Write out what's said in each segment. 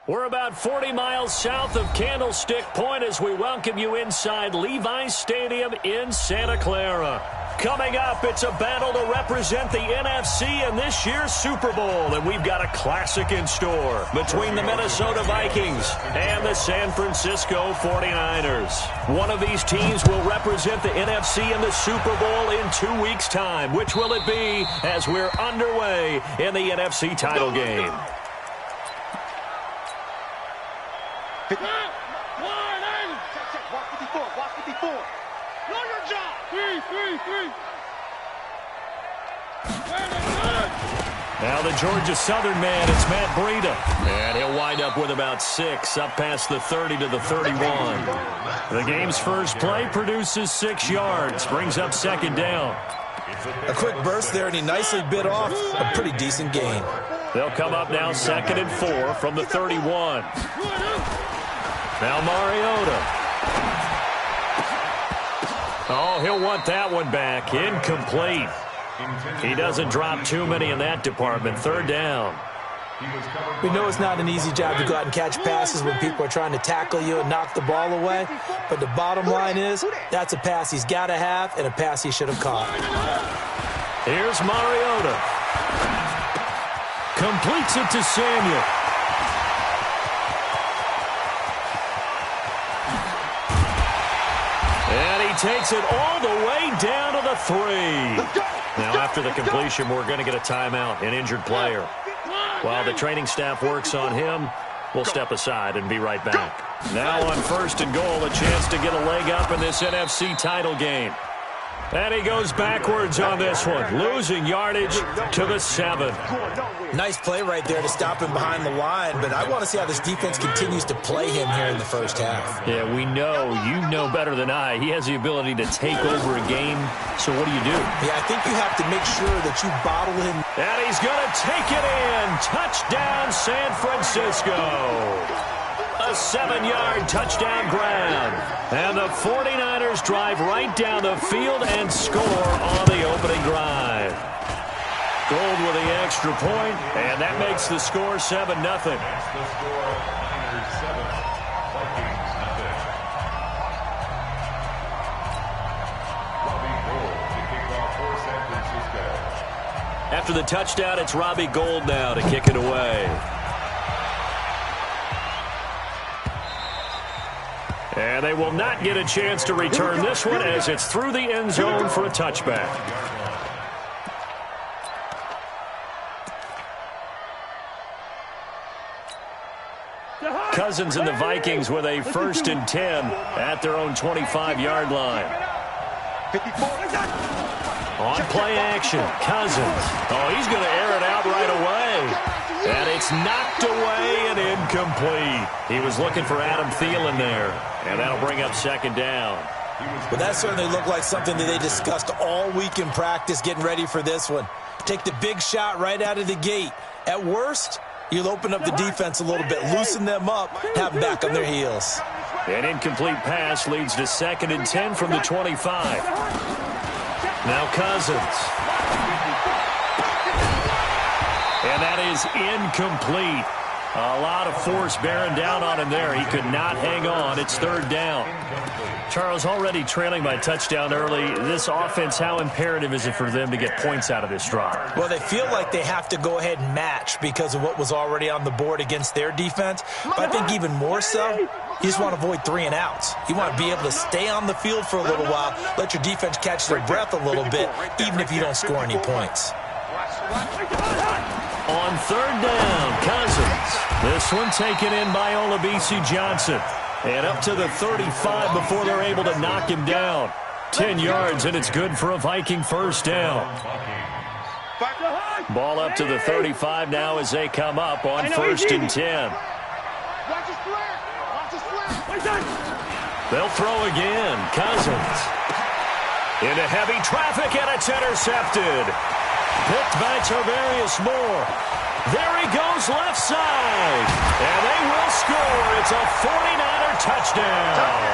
We're about 40 miles south of Candlestick Point as we welcome you inside Levi's Stadium in Santa Clara. Coming up, it's a battle to represent the NFC in this year's Super Bowl, and we've got a classic in store between the Minnesota Vikings and the San Francisco 49ers. One of these teams will represent the NFC in the Super Bowl in 2 weeks' time. Which will it be as we're underway in the NFC title game? Now the Georgia Southern man, it's Matt Breida. And he'll wind up with about 6, up past the 30 to the 31. The game's first play produces 6 yards, brings up second down. A quick burst there, and he nicely bit off a pretty decent gain. They'll come up now 2nd and 4 from the 31. Now Mariota. Oh, he'll want that one back. Incomplete. He doesn't drop too many in that department. 3rd down. We know it's not an easy job to go out and catch passes when people are trying to tackle you and knock the ball away. But the bottom line is that's a pass he's got to have and a pass he should have caught. Here's Mariota. Completes it to Samuel. And he takes it all the way down to the 3. Now, after the completion, we're going to get a timeout, an injured player. While the training staff works on him, we'll step aside and be right back. Now on 1st and goal, a chance to get a leg up in this NFC title game. And he goes backwards on this one, losing yardage to the 7. Nice play right there to stop him behind the line, but I want to see how this defense continues to play him here in the first half. Yeah, we know, you know better than I, he has the ability to take over a game, so what do you do? Yeah, I think you have to make sure that you bottle him. And he's going to take it in. Touchdown, San Francisco. A 7-yard touchdown grab. And the 49ers drive right down the field and score on the opening drive. Gold with the extra point, and that makes the score 7-0. After the touchdown, it's Robbie Gould now to kick it away. And they will not get a chance to return this one as it's through the end zone for a touchback. Cousins and the Vikings with a 1st and 10 at their own 25-yard line. On play action, Cousins. Oh, he's going to air it out right away. And it's knocked away and incomplete. He was looking for Adam Thielen there. And that'll bring up 2nd down. Well, that certainly looked like something that they discussed all week in practice getting ready for this one. Take the big shot right out of the gate. At worst, you'll open up the defense a little bit, loosen them up, have them back on their heels. An incomplete pass leads to 2nd and 10 from the 25. Now Cousins. And that is incomplete. A lot of force bearing down on him there. He could not hang on. It's 3rd down. Charles, already trailing by touchdown early. This offense, how imperative is it for them to get points out of this drive? Well, they feel like they have to go ahead and match because of what was already on the board against their defense. But I think even more so, you just want to avoid 3 and outs. You want to be able to stay on the field for a little while, let your defense catch their breath a little bit, even if you don't score any points. On 3rd down, Cousins. This one taken in by Olabisi Johnson. And up to the 35 before they're able to knock him down. 10 yards, and it's good for a Viking 1st down. Ball up to the 35 now as they come up on 1st and 10. They'll throw again. Cousins. Into heavy traffic, and it's intercepted. Picked by Tarvarius Moore. There he goes left side. And they will score. It's a 49er touchdown.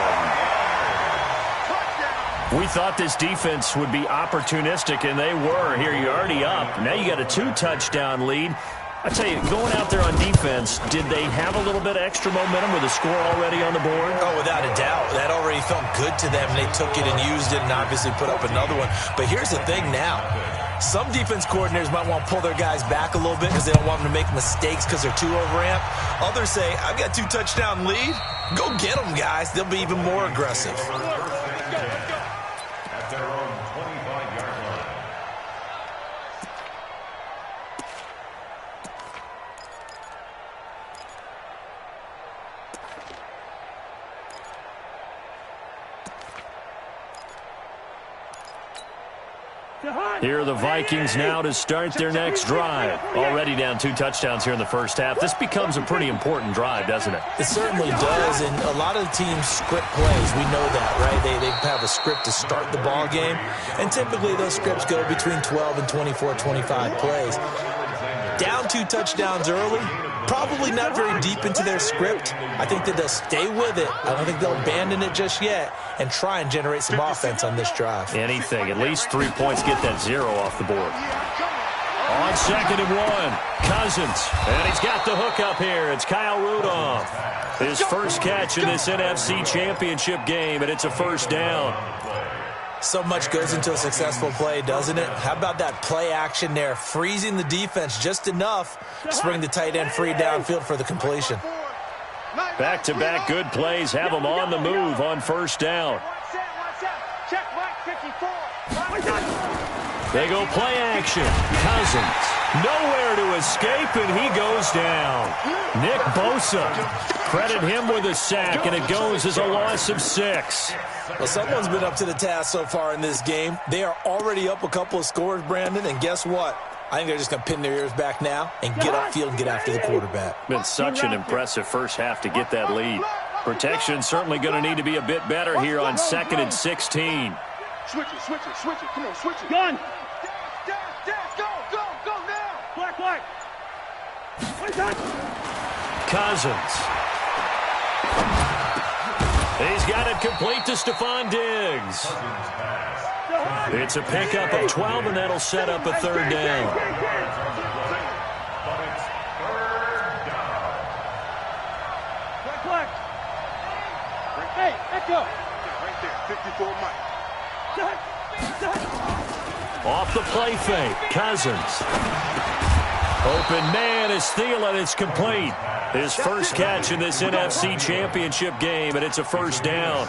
We thought this defense would be opportunistic, and they were. Here you're already up. Now you got a 2-touchdown lead. I tell you, going out there on defense, did they have a little bit of extra momentum with the score already on the board? Oh, without a doubt. That already felt good to them. They took it and used it and obviously put up another one. But here's the thing now. Some defense coordinators might want to pull their guys back a little bit because they don't want them to make mistakes because they're too overamped. Others say, I've got 2 touchdown lead. Go get them, guys. They'll be even more aggressive. At their own 25-yard line. Here are the Vikings now to start their next drive. Already down 2 touchdowns here in the first half. This becomes a pretty important drive, doesn't it? It certainly does, and a lot of the teams script plays. We know that, right? They have a script to start the ball game, and typically those scripts go between 12 and 24, 25 plays. Down 2 touchdowns early, probably not very deep into their script. I think that they'll stay with it. I don't think they'll abandon it just yet and try and generate some offense on this drive. Anything. At least 3 points get that 0 off the board. On 2nd and 1, Cousins. And he's got the hook up here. It's Kyle Rudolph. His first catch in this NFC Championship game, and it's a first down. So much goes into a successful play, doesn't it? How about that play action there, freezing the defense just enough to bring the tight end free downfield for the completion. Back-to-back good plays have them on the move on first down. They go play action. Cousins, nowhere to escape, and he goes down. Nick Bosa, credit him with a sack, and it goes as a loss of 6. Well, someone's been up to the task so far in this game. They are already up a couple of scores, Brandon, and guess what? I think they're just going to pin their ears back now and get upfield and get after the quarterback. Been such an impressive first half to get that lead. Protection certainly going to need to be a bit better here on 2nd and 16. Switch it. Come on, switch it. Gun. Go now. Black. Cousins. He's got it complete to Stephon Diggs. It's a pickup of 12, and that'll set up a 3rd down. Black. Hey, echo. Right there, 54 Mike. Off the play fake, Cousins. Open man is Thielen. It's complete. His first catch in this NFC Championship game, and it's a first down.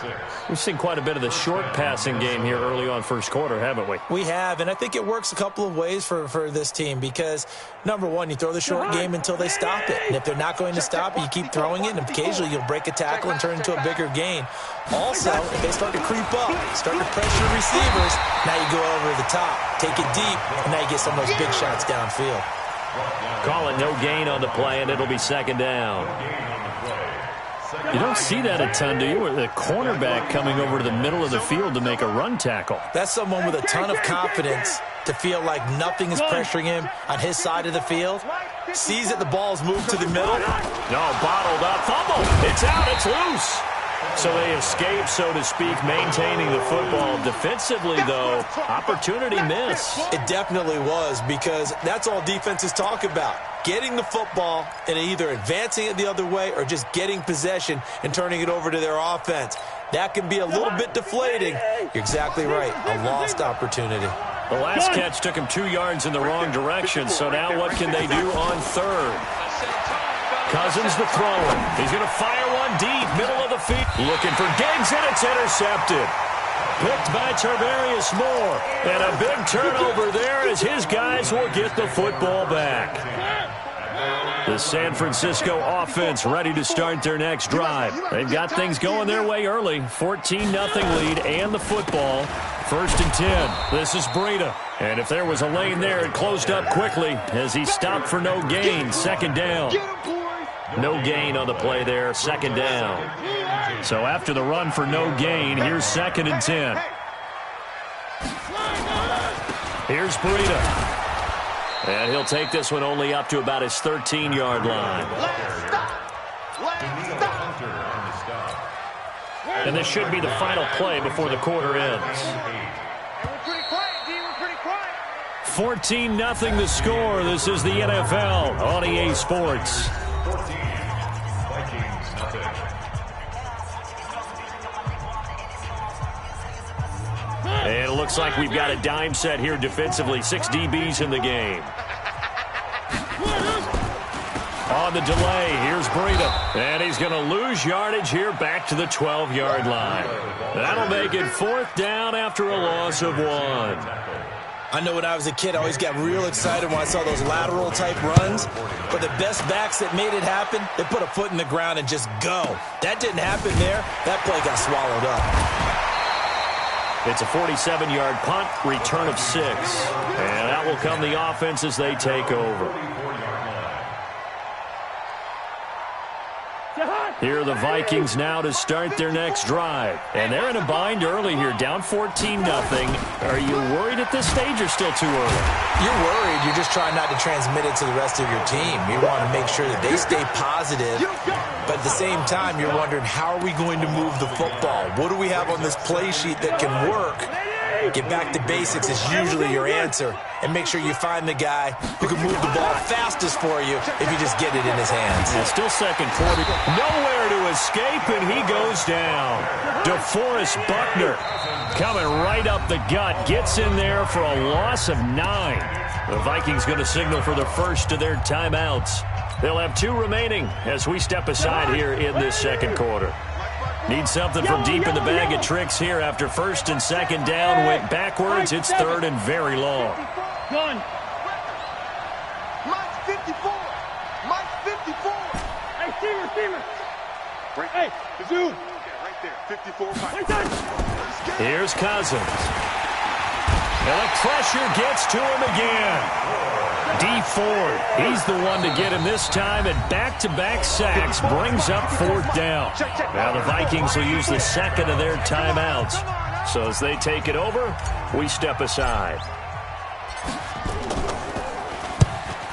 We've seen quite a bit of the short passing game here early on first quarter, haven't we? We have, and I think it works a couple of ways for this team because, number one, you throw the short game until they stop it. And if they're not going to stop it, you keep throwing it, and occasionally you'll break a tackle and turn it into a bigger gain. Also, if they start to creep up, start to pressure receivers, now you go over the top, take it deep, and now you get some of those big shots downfield. Call it no gain on the play, and it'll be 2nd down. You don't see that a ton, do you? With the cornerback coming over to the middle of the field to make a run tackle. That's someone with a ton of confidence to feel like nothing is pressuring him on his side of the field. Sees that the ball's moved to the middle. No, bottled up. Fumble. It's out. It's loose. So they escape, so to speak, maintaining the football. Defensively, though, opportunity miss. It definitely was because that's all defenses talk about. Getting the football and either advancing it the other way or just getting possession and turning it over to their offense. That can be a little bit deflating. You're exactly right. A lost opportunity. The last catch took him 2 yards in the wrong direction, so now what can they do on 3rd? Cousins the thrower. He's going to fire one deep, middle of the field. Looking for Diggs, and it's intercepted. Picked by Tarvarius Moore. And a big turnover there as his guys will get the football back. The San Francisco offense ready to start their next drive. They've got things going their way early. 14-0 lead and the football. 1st and 10. This is Breida. And if there was a lane there, it closed up quickly as he stopped for no gain. 2nd down. No gain on the play there. 2nd down. So after the run for no gain, here's 2nd and 10. Here's Breida. And he'll take this one only up to about his 13-yard line. And this should be the final play before the quarter ends. 14-0 the score. This is the NFL on EA Sports. 14, Vikings, nothing. And it looks like we've got a dime set here defensively. 6 DBs in the game. On the delay, here's Breida. And he's going to lose yardage here back to the 12-yard line. That'll make it 4th down after a loss of 1. I know when I was a kid, I always got real excited when I saw those lateral-type runs. But the best backs that made it happen, they put a foot in the ground and just go. That didn't happen there. That play got swallowed up. It's a 47-yard punt, return of 6. And that will come the offense as they take over. Here are the Vikings now to start their next drive. And they're in a bind early here, down 14-0. Are you worried at this stage or still too early? You're worried. You're just trying not to transmit it to the rest of your team. You want to make sure that they stay positive. But at the same time, you're wondering, how are we going to move the football? What do we have on this play sheet that can work? Get back to basics is usually your answer. And make sure you find the guy who can move the ball fastest for you if you just get it in his hands. And still second quarter. Nowhere to escape, and he goes down. DeForest Buckner coming right up the gut. Gets in there for a loss of 9. The Vikings going to signal for the first of their timeouts. They'll have 2 remaining as we step aside here in this second quarter. Need something from deep in the bag of tricks here after 1st and 2nd down. Went backwards. It's 3rd and very long. Done. Mike's 54. Mike's 54. Hey, receiver. Right. Hey, Kazoo. Yeah, right there. 54. Mike. Right. Here's Cousins. And the pressure gets to him again. D Ford, he's the one to get him this time, and back-to-back sacks brings up 4th down. Now the Vikings will use the second of their timeouts. So as they take it over, we step aside.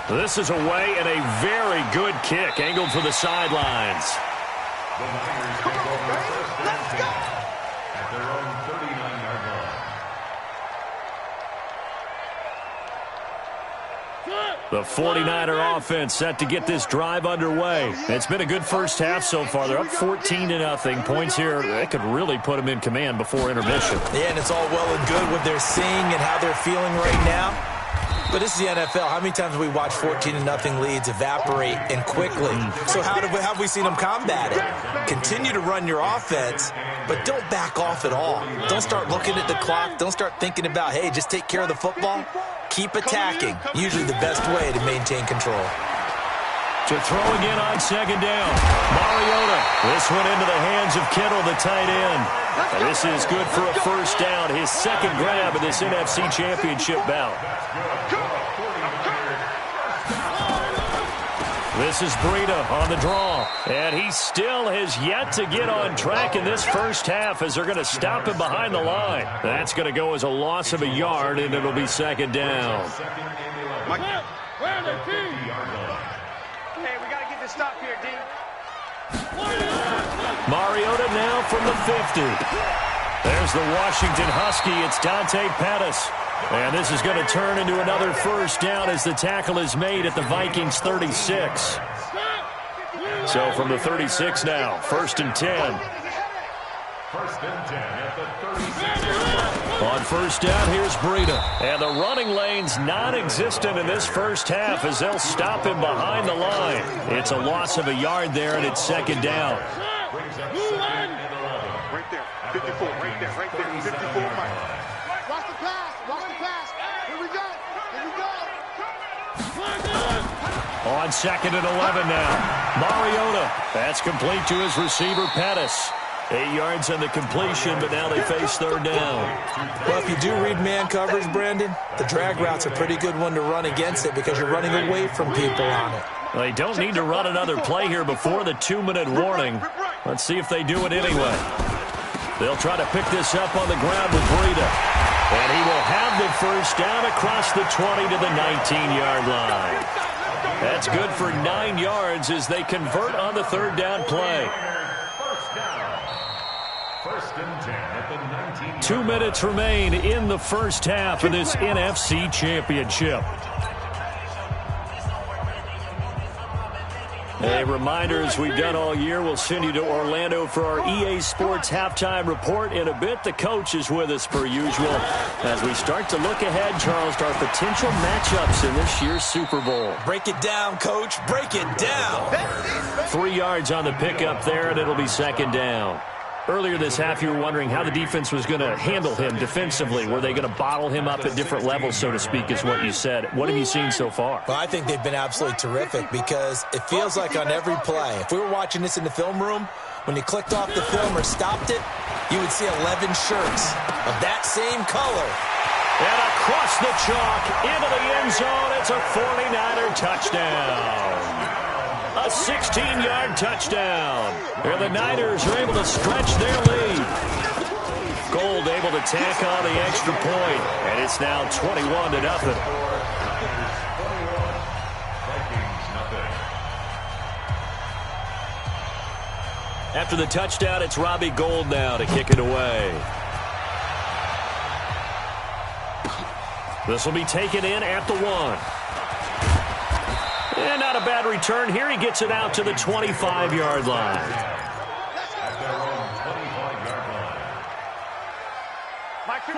This is away and a very good kick, angled for the sidelines. The Niners take over 1st and 10 at their own 39-yard line. The 49er offense set to get this drive underway. It's been a good first half so far. They're up 14-0. Points here, they could really put them in command before intermission. Yeah, and it's all well and good what they're seeing and how they're feeling right now. But this is the NFL. How many times have we watched 14-0 leads evaporate and quickly? So how have we seen them combat it? Continue to run your offense, but don't back off at all. Don't start looking at the clock. Don't start thinking about, hey, just take care of the football. Keep attacking. Usually the best way to maintain control. To throw again on 2nd down. Mariota. This one into the hands of Kittle, the tight end. And this is good for a 1st down. His 2nd grab of this NFC Championship bout. This is Breida on the draw. And he still has yet to get on track in this first half as they're going to stop him behind the line. That's going to go as a loss of a yard, and it'll be 2nd down. Hey, we got to get this stop here, D. Mariota now from the 50. There's the Washington Husky. It's Dante Pettis. And this is going to turn into another 1st down as the tackle is made at the Vikings 36. So from the 36 now, 1st and 10. 1st and 10 at the 36. On 1st down, here's Breida. And the running lane's non-existent in this first half as they'll stop him behind the line. It's a loss of a yard there, and it's 2nd down. Right there. 54. Right there. 54. Mike. Watch the pass. Here we go. On 2nd and 11 now. Mariota. That's complete to his receiver, Pettis. 8 yards on the completion, but now they face 3rd down. Well, if you do read man coverage, Brandon, the drag route's a pretty good one to run against it because you're running away from people on it. They don't need to run another play here before the 2-minute warning. Let's see if they do it anyway. They'll try to pick this up on the ground with Breida. And he will have the 1st down across the 20 to the 19-yard line. That's good for 9 yards as they convert on the 3rd down play. 1st and 10 at 2 minutes remain in the first half of this NFC Championship. A reminder, as we've done all year, we'll send you to Orlando for our EA Sports halftime report in a bit. The coach is with us per usual as we start to look ahead, Charles, to our potential matchups in this year's Super Bowl. Break it down, Coach. Break it down. 3 yards on the pickup there, and it'll be second down. Earlier this half, you were wondering how the defense was going to handle him defensively. Were they going to bottle him up at different levels, so to speak, is what you said. What have you seen so far? Well, I think they've been absolutely terrific because it feels like on every play, if we were watching this in the film room, when you clicked off the film or stopped it, you would see 11 shirts of that same color. And across the chalk, into the end zone, it's a 49er touchdown. A 16-yard touchdown. Here the Niners are able to stretch their lead. Gold able to tack on the extra point, and it's now 21-0. After the touchdown, it's Robbie Gould now to kick it away. This will be taken in at the 1. And not a bad return here. He gets it out to the 25-yard line.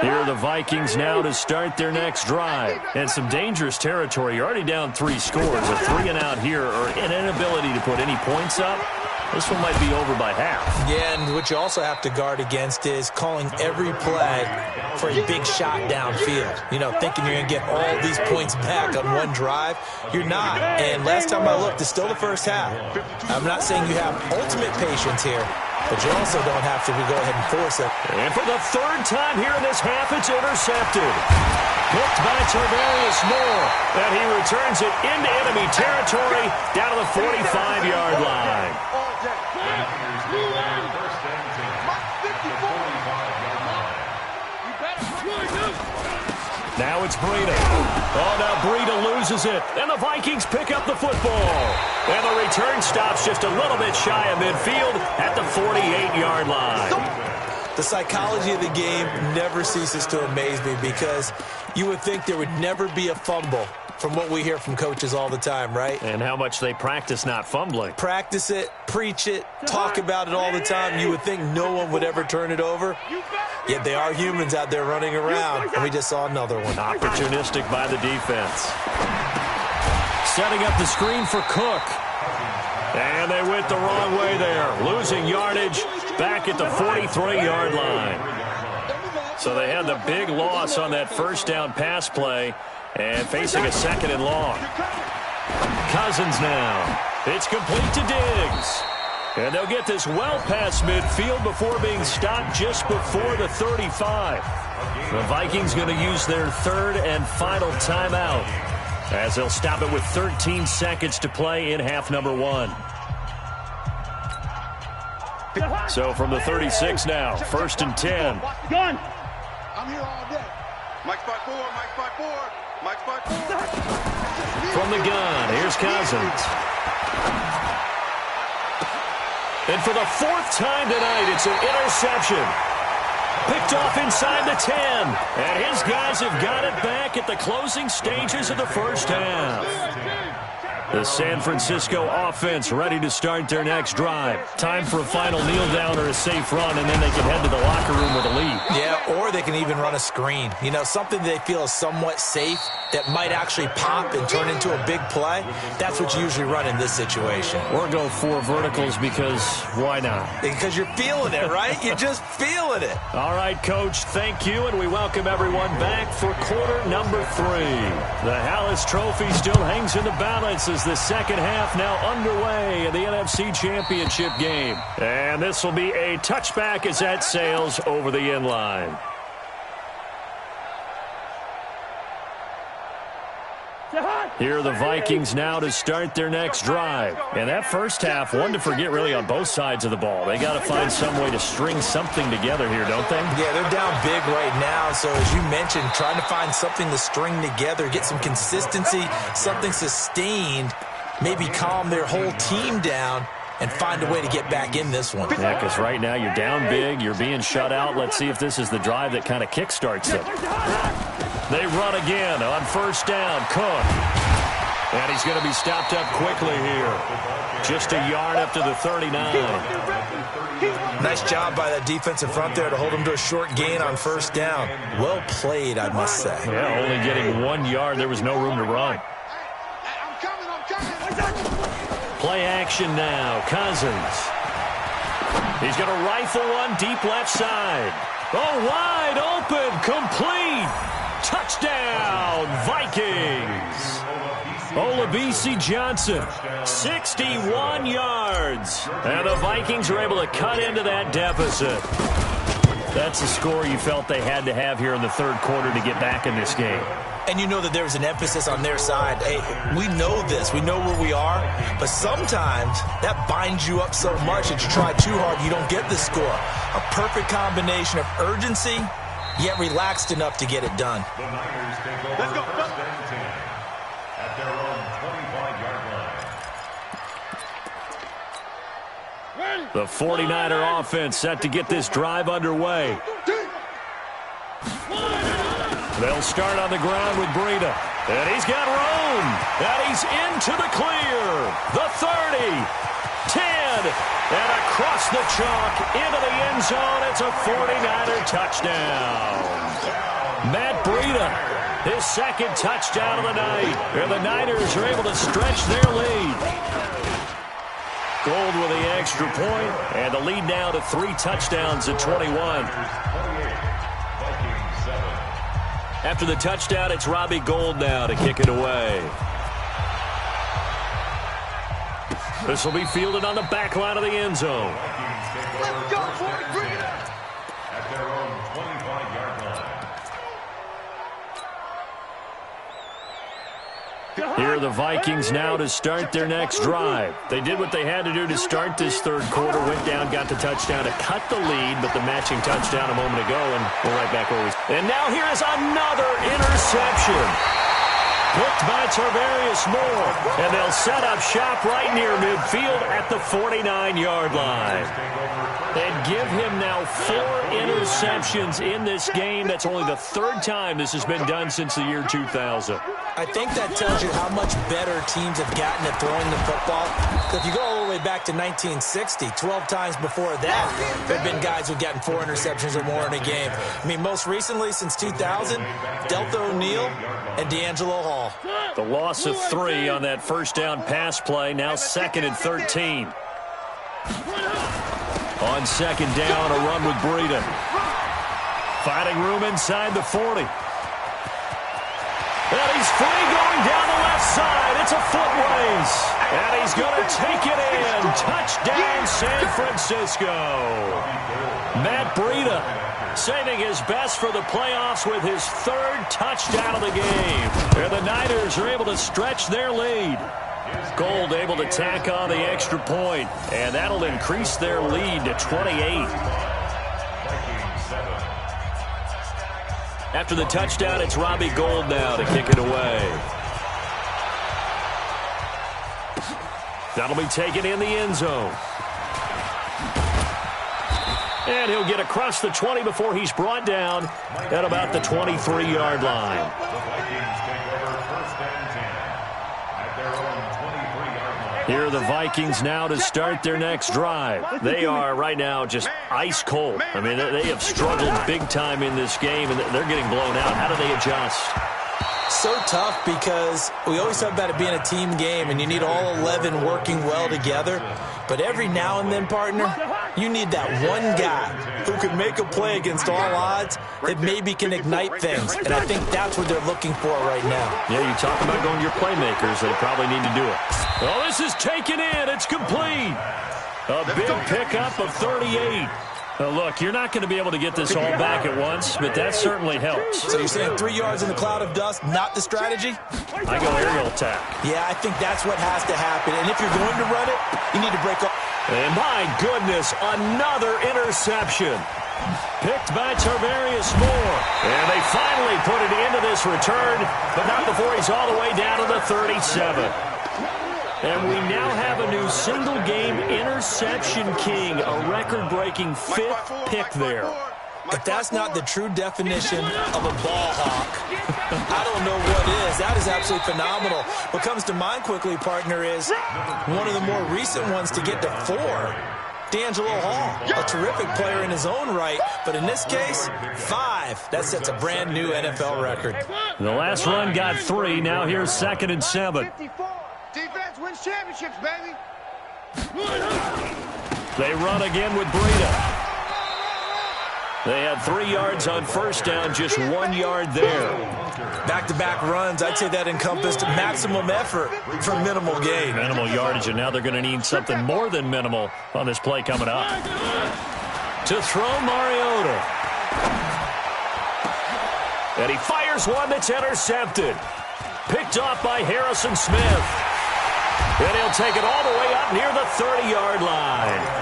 Here are the Vikings now to start their next drive. And some dangerous territory. You're already down 3 scores. A 3-and-out here or an inability to put any points up. This one might be over by half. Yeah, and what you also have to guard against is calling every play for a big shot downfield. You know, thinking you're going to get all these points back on one drive. You're not. And last time I looked, it's still the first half. I'm not saying you have ultimate patience here, but you also don't have to go ahead and force it. And for the 3rd time here in this half, it's intercepted. Hooked by Tarvarius Moore. And he returns it into enemy territory down to the 45-yard line. Now it's Breida. Oh, now Breida loses it. And the Vikings pick up the football. And the return stops just a little bit shy of midfield at the 48-yard line. The psychology of the game never ceases to amaze me because you would think there would never be a fumble from what we hear from coaches all the time, right? And how much they practice not fumbling. Practice it, preach it, talk about it all the time. You would think no one would ever turn it over. Yet they are humans out there running around, and we just saw another one. Opportunistic by the defense. Setting up the screen for Cook. And they went the wrong way there. Losing yardage back at the 43-yard line. So they had the big loss on that first down pass play and facing a 2nd and long. Cousins now. It's complete to Diggs. And they'll get this well past midfield before being stopped just before the 35. The Vikings going to use their 3rd and final timeout as they'll stop it with 13 seconds to play in half number 1. So from the 36 now, 1st and 10. Gun. I'm here all day. Mike spot 4, Mike spot 4, Mike spot 4. From the gun, here's Cousins. And for the 4th time tonight, it's an interception. Picked off inside the 10. And his guys have got it back at the closing stages of the first half. The San Francisco offense ready to start their next drive. Time for a final kneel down or a safe run, and then they can head to the locker room with a lead. Yeah, or they can even run a screen. You know, something they feel is somewhat safe that might actually pop and turn into a big play. That's what you usually run in this situation. Or go 4 verticals because why not? Because you're feeling it, right? You're just feeling it. All right, Coach, thank you, and we welcome everyone back for quarter number 3. The Hallis Trophy still hangs in the balance as the second half now underway in the NFC Championship game. And this will be a touchback as that sails over the end line. Here are the Vikings now to start their next drive. And that first half, one to forget really on both sides of the ball. They got to find some way to string something together here, don't they? Yeah, they're down big right now. So as you mentioned, trying to find something to string together, get some consistency, something sustained, maybe calm their whole team down and find a way to get back in this one. Yeah, because right now you're down big, you're being shut out. Let's see if this is the drive that kind of kickstarts it. They run again on first down. Cook. And he's going to be stopped up quickly here. Just a yard up to the 39. Nice job by that defensive front there to hold him to a short gain on first down. Well played, I must say. Yeah, only getting 1 yard. There was no room to run. Play action now. Cousins. He's going to rifle one deep left side. Oh, wide open. Complete. Touchdown, Vikings. Olabisi Johnson, 61 yards. And the Vikings are able to cut into that deficit. That's the score you felt they had to have here in the third quarter to get back in this game. And you know that there's an emphasis on their side. Hey, we know this. We know where we are. But sometimes that binds you up so much that you try too hard, you don't get the score. A perfect combination of urgency, yet relaxed enough to get it done. The Niners take over. Let's go. First and 10 at their own 25-yard line. The 49er offense set to get this drive underway. They'll start on the ground with Breida. And he's got room. And he's into the clear. The 30. 10. And across the chalk into the end zone. It's a 49er touchdown. Matt Breida, his second touchdown of the night. And the Niners are able to stretch their lead. Gold with the extra point. And the lead now to 3 touchdowns at 21. After the touchdown, it's Robbie Gould now to kick it away. This will be fielded on the back line of the end zone. Let's go, Breida! At their own 25-yard line. Here are the Vikings now to start their next drive. They did what they had to do to start this third quarter. Went down, got the touchdown to cut the lead, but the matching touchdown a moment ago, and we're right back where we... And now here is another interception. Picked by Tarvarius Moore. And they'll set up shop right near midfield at the 49-yard line. And give him now 4 interceptions in this game. That's only the third time this has been done since the year 2000. I think that tells you how much better teams have gotten at throwing the football. If you go all the way back to 1960, 12 times before that, there have been guys who've gotten 4 interceptions or more in a game. I mean, most recently, since 2000, Delta O'Neal and D'Angelo Hall. The loss of 3 on that first down pass play, now 2nd and 13. On second down, a run with Breida. Finding room inside the 40. And he's free going down the left side. It's a foot race. And he's going to take it in. Touchdown, San Francisco. Matt Breida saving his best for the playoffs with his 3rd touchdown of the game. And the Niners are able to stretch their lead. Gould able to tack on the extra point, and that'll increase their lead to 28. After the touchdown, it's Robbie Gould now to kick it away. That'll be taken in the end zone. And he'll get across the 20 before he's brought down at about the 23-yard line. Here are the Vikings now to start their next drive. They are right now just ice cold. I mean, they have struggled big time in this game, and they're getting blown out. How do they adjust? So tough because we always talk about it being a team game, and you need all 11 working well together. But every now and then, partner, you need that one guy who can make a play against all odds that maybe can ignite things. And I think that's what they're looking for right now. Yeah, you talk about going to your playmakers. They probably need to do it. Oh, this is taken in. It's complete. A big pickup of 38. Look, you're not going to be able to get this all back at once, but that certainly helps. So you're saying 3 yards in the cloud of dust, not the strategy? I go aerial attack. Yeah, I think that's what has to happen. And if you're going to run it, you need to break up. And my goodness, another interception. Picked by Tarvarius Moore. And they finally put it into this return, but not before he's all the way down to the 37. And we now have a new single-game interception king, a record-breaking 5th pick there. If that's not the true definition of a ball hawk, I don't know what is. That is absolutely phenomenal. What comes to mind quickly, partner, is one of the more recent ones to get to 4. D'Angelo Hall, a terrific player in his own right, but in this case, 5. That sets a brand new NFL record. The last run got 3. Now here's 2nd and 7. Defense wins championships, baby. They run again with Breida. They had 3 yards on first down, just 1 yard there. Back-to-back runs, I'd say that encompassed maximum effort for minimal gain. Minimal yardage, and now they're going to need something more than minimal on this play coming up. To throw, Mariota. And he fires one that's intercepted. Picked off by Harrison Smith. And he'll take it all the way up near the 30-yard line.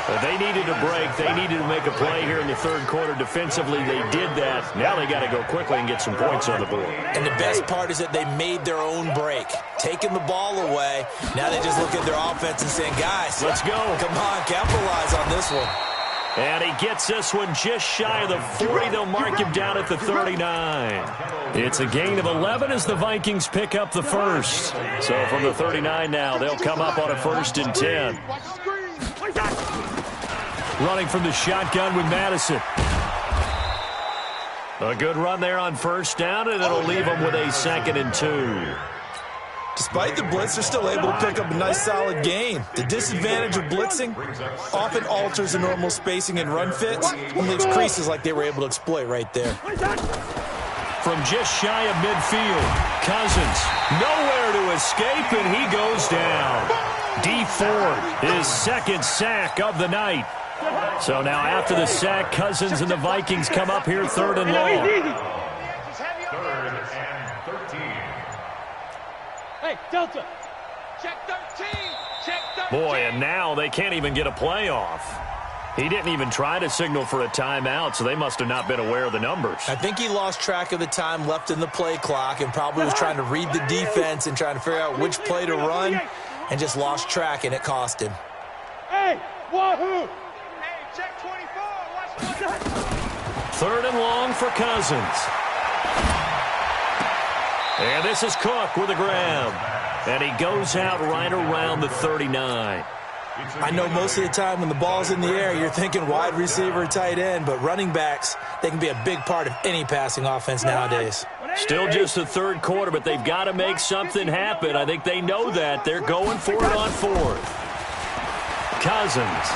But they needed a break. They needed to make a play here in the 3rd quarter. Defensively, they did that. Now they got to go quickly and get some points on the board. And the best part is that they made their own break. Taking the ball away. Now they just look at their offense and saying, guys, let's go. Come on, capitalize on this one. And he gets this one just shy of the 40. They'll mark him down at the 39. It's a gain of 11 as the Vikings pick up the first. So from the 39 now, they'll come up on a 1st and 10. Running from the shotgun with Madison. A good run there on first down, and it'll leave them with a 2nd and 2. Despite the blitz, they're still able to pick up a nice solid gain. The disadvantage of blitzing often alters the normal spacing and run fits and leaves creases like they were able to exploit right there. From just shy of midfield, Cousins nowhere to escape, and he goes down. D Ford, his 2nd sack of the night. So now after the sack, Cousins and the Vikings come up here 3rd and long. 3rd and 13. Hey, Delta. Check 13. Check 13. Boy, and now they can't even get a play off. He didn't even try to signal for a timeout, so they must have not been aware of the numbers. I think he lost track of the time left in the play clock and probably was trying to read the defense and trying to figure out which play to run and just lost track, and it cost him. Hey, wahoo! Hey, check 24. Watch that. 3rd and long for Cousins. And this is Cook with a grab. And he goes out right around the 39. I know most of the time when the ball's in the air, you're thinking wide receiver, tight end, but running backs, they can be a big part of any passing offense nowadays. Still just the 3rd quarter, but they've got to make something happen. I think they know that. They're going for it on 4th. Cousins.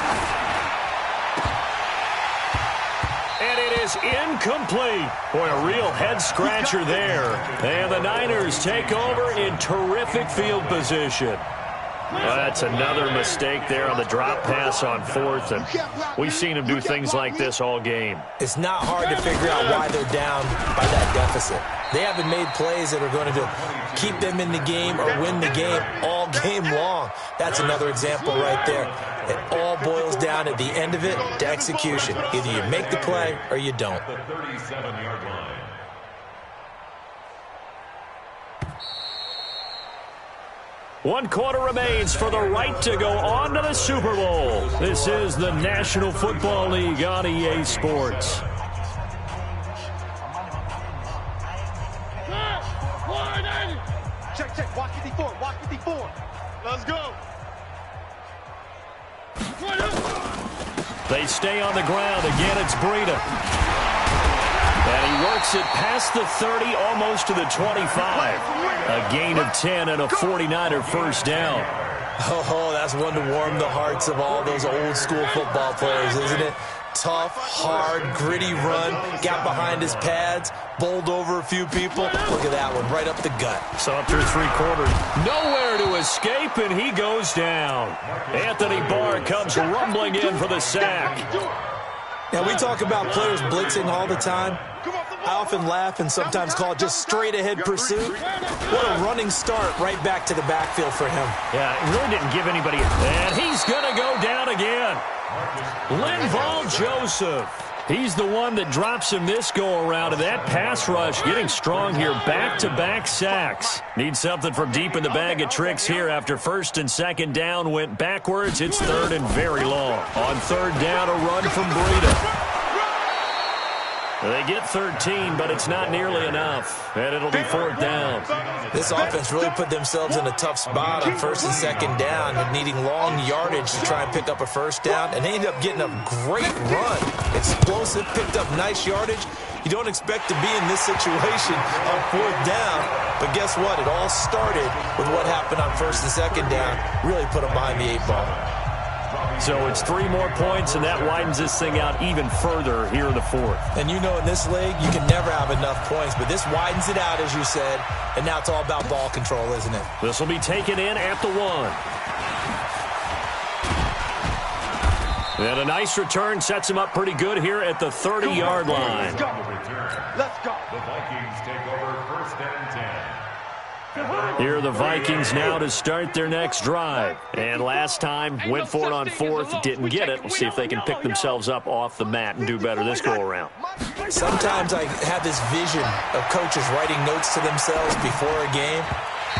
And it is incomplete. Boy, a real head-scratcher there. And the Niners take over in terrific field position. Well, that's another mistake there on the drop pass on 4th, and we've seen them do things like this all game. It's not hard to figure out why they're down by that deficit. They haven't made plays that are going to keep them in the game or win the game all game long. That's another example right there. It all boils down at the end of it to execution. Either you make the play or you don't. The 37-yard line. One quarter remains for the right to go on to the Super Bowl. This is the National Football League on EA Sports. Check, check. Walk 54. Walk 54. Let's go. They stay on the ground. Again, it's Breida. And he works it past the 30, almost to the 25. A gain of 10 and a 49er first down. Oh, that's one to warm the hearts of all those old school football players, isn't it? Tough, hard, gritty run, got behind his pads, bowled over a few people. Look at that one, right up the gut. So after 3 quarters, nowhere to escape, and he goes down. Anthony Barr comes rumbling in for the sack. Now, we talk about players blitzing all the time. I often laugh and sometimes call it just straight-ahead pursuit. What a running start right back to the backfield for him. Yeah, it really didn't give anybody. And he's going to go down again. Linval Joseph. He's the one that drops him this go-around, and that pass rush getting strong here. Back-to-back sacks. Need something from deep in the bag of tricks here after first and second down went backwards. It's third and very long. On third down, a run from Breida. They get 13, but it's not nearly enough, and it'll be fourth down. This offense really put themselves in a tough spot on first and second down and needing long yardage to try and pick up a first down, and they ended up getting a great run. Explosive, picked up nice yardage. You don't expect to be in this situation on fourth down, but guess what? It all started with what happened on first and second down. Really put them behind the 8-ball. So it's 3 more points, and that widens this thing out even further here in the fourth. And you know in this league, you can never have enough points, but this widens it out, as you said, and now it's all about ball control, isn't it? This will be taken in at the 1. And a nice return sets him up pretty good here at the 30-yard line. Let's go. Let's go. The Vikings take over first and 10. Here are the Vikings now to start their next drive. And last time, went for it on fourth, didn't get it. We'll see if they can pick themselves up off the mat and do better this go-around. Sometimes I have this vision of coaches writing notes to themselves before a game.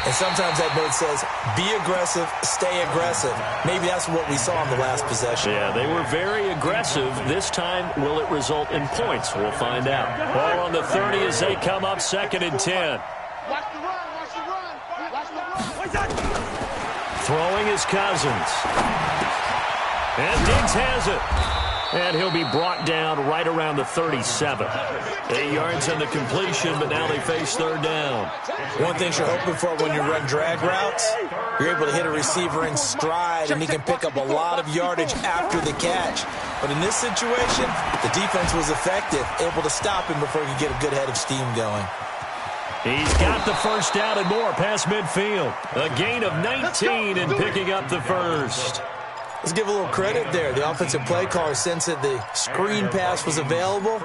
And sometimes that note says, be aggressive, stay aggressive. Maybe that's what we saw in the last possession. Yeah, they were very aggressive. This time, will it result in points? We'll find out. Ball on the 30 as they come up second and 10. Watch the run. Watch the run. Watch the run. Throwing is Cousins. And Diggs has it. And he'll be brought down right around the 37. 8 yards on the completion, but now they face third down. One thing you're hoping for when you run drag routes, you're able to hit a receiver in stride, and he can pick up a lot of yardage after the catch. But in this situation, the defense was effective, able to stop him before he could get a good head of steam going. He's got the first down and more past midfield. A gain of 19 and picking up the first. Let's give a little credit there. The offensive play caller sensed that the screen pass was available.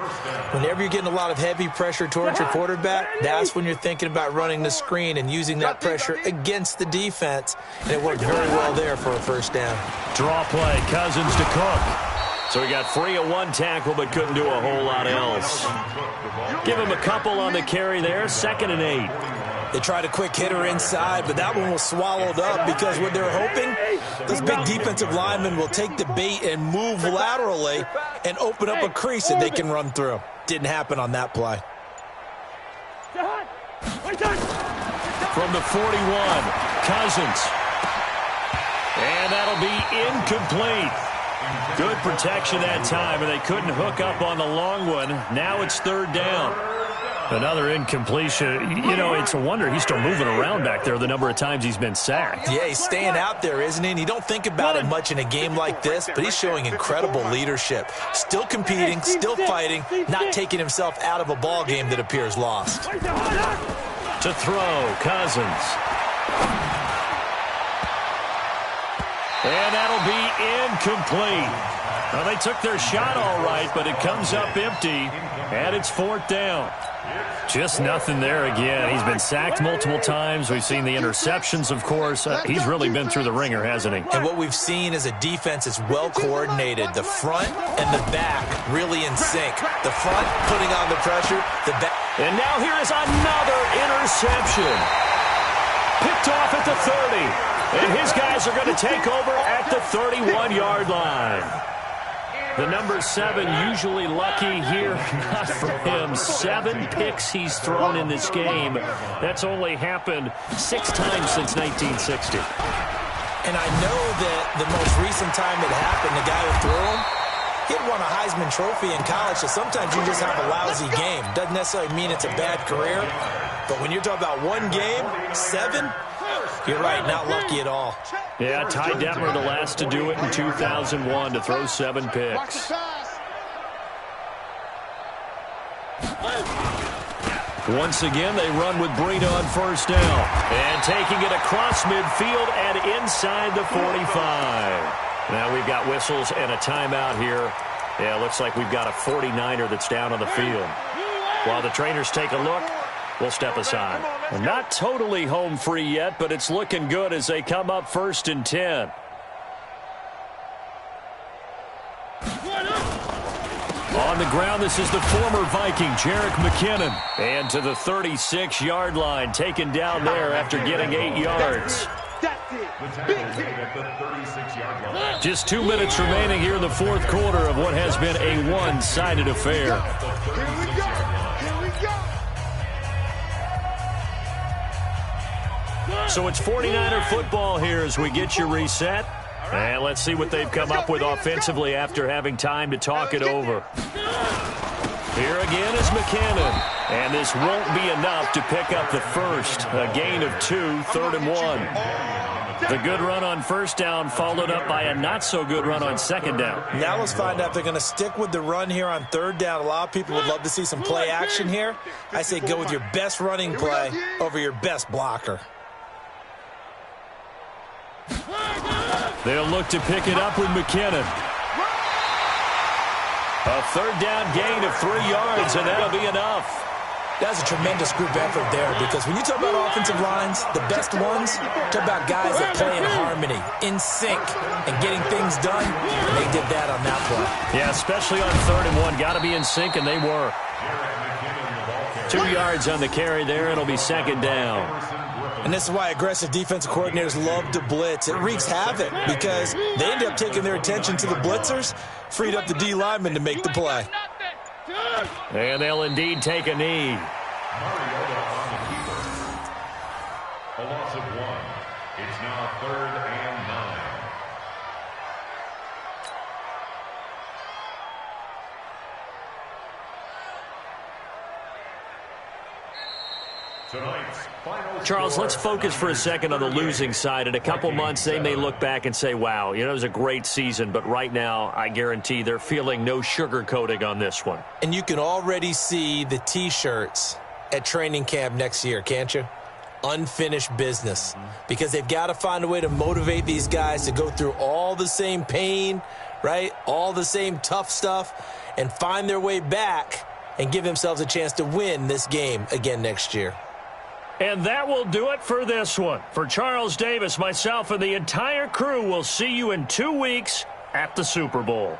Whenever you're getting a lot of heavy pressure towards your quarterback, that's when you're thinking about running the screen and using that pressure against the defense. And it worked very well there for a first down. Draw play, Cousins to Cook. So he got free of one tackle but couldn't do a whole lot else. Give him a couple on the carry there, 2nd and 8. They tried a quick hitter inside, but that one was swallowed up because what they're hoping, this big defensive lineman will take the bait and move laterally and open up a crease that they can run through. Didn't happen on that play. From the 41, Cousins. And that'll be incomplete. Good protection that time, and they couldn't hook up on the long one. Now it's third down. Another incompletion. You know, it's a wonder he's still moving around back there the number of times he's been sacked. Yeah, he's staying out there, isn't he? And you don't think about it much in a game like this, but he's showing incredible leadership. Still competing, still fighting, not taking himself out of a ball game that appears lost. To throw, Cousins. And that'll be incomplete. Well, they took their shot all right, but it comes up empty, and it's fourth down. Just nothing there again. He's been sacked multiple times. We've seen the interceptions, of course. He's really been through the ringer, hasn't he? And what we've seen is a defense is well coordinated. The front and the back really in sync. The front putting on the pressure, the back. And now here is another interception. Picked off at the 30. And his guys are going to take over at the 31-yard line. The number 7 usually lucky here. Not for him. 7 picks he's thrown in this game. That's only happened 6 times since 1960. And I know that the most recent time it happened, the guy who threw him, he had won a Heisman Trophy in college, so sometimes you just have a lousy game. Doesn't necessarily mean it's a bad career. But when you're talking about one game, 7, you're right, not lucky at all. Yeah, Ty Detmer, the last to do it in 2001, to throw 7 picks. Once again, they run with Breida on first down. And taking it across midfield and inside the 45. Now we've got whistles and a timeout here. Yeah, looks like we've got a 49er that's down on the field. While the trainers take a look, we'll step aside. Well, not totally home free yet, but it's looking good as they come up 1st and 10. On the ground, this is the former Viking, Jerick McKinnon. And to the 36-yard line, taken down there after getting 8 yards. Just 2 minutes remaining here in the fourth quarter of what has been a one-sided affair. So it's 49er football here as we get you reset. And let's see what they've come up with offensively after having time to talk it over. Here again is McKinnon. And this won't be enough to pick up the first. A gain of 2, 3rd and 1. The good run on first down followed up by a not-so-good run on second down. Now let's find out if they're going to stick with the run here on third down. A lot of people would love to see some play action here. I say go with your best running play over your best blocker. They'll look to pick it up with McKinnon. A third down gain of 3 yards, and that'll be enough. That's a tremendous group effort there, because when you talk about offensive lines, the best ones, talk about guys that play in harmony, in sync, and getting things done, and they did that on that play. Yeah, especially on 3rd and 1. Got to be in sync, and they were. 2 yards on the carry there. It'll be second down. And this is why aggressive defensive coordinators love to blitz. It wreaks havoc because they end up taking their attention to the blitzers, freed up the D lineman to make the play. And they'll indeed take a knee. A loss of 1. It's now 3rd and 9. Charles, let's focus for a second on the losing side. In a couple months, they may look back and say, wow, it was a great season. But right now, I guarantee they're feeling no sugarcoating on this one. And you can already see the T-shirts at training camp next year, can't you? Unfinished business. Because they've got to find a way to motivate these guys to go through all the same pain, right? All the same tough stuff, and find their way back and give themselves a chance to win this game again next year. And that will do it for this one. For Charles Davis, myself, and the entire crew, we'll see you in 2 weeks at the Super Bowl.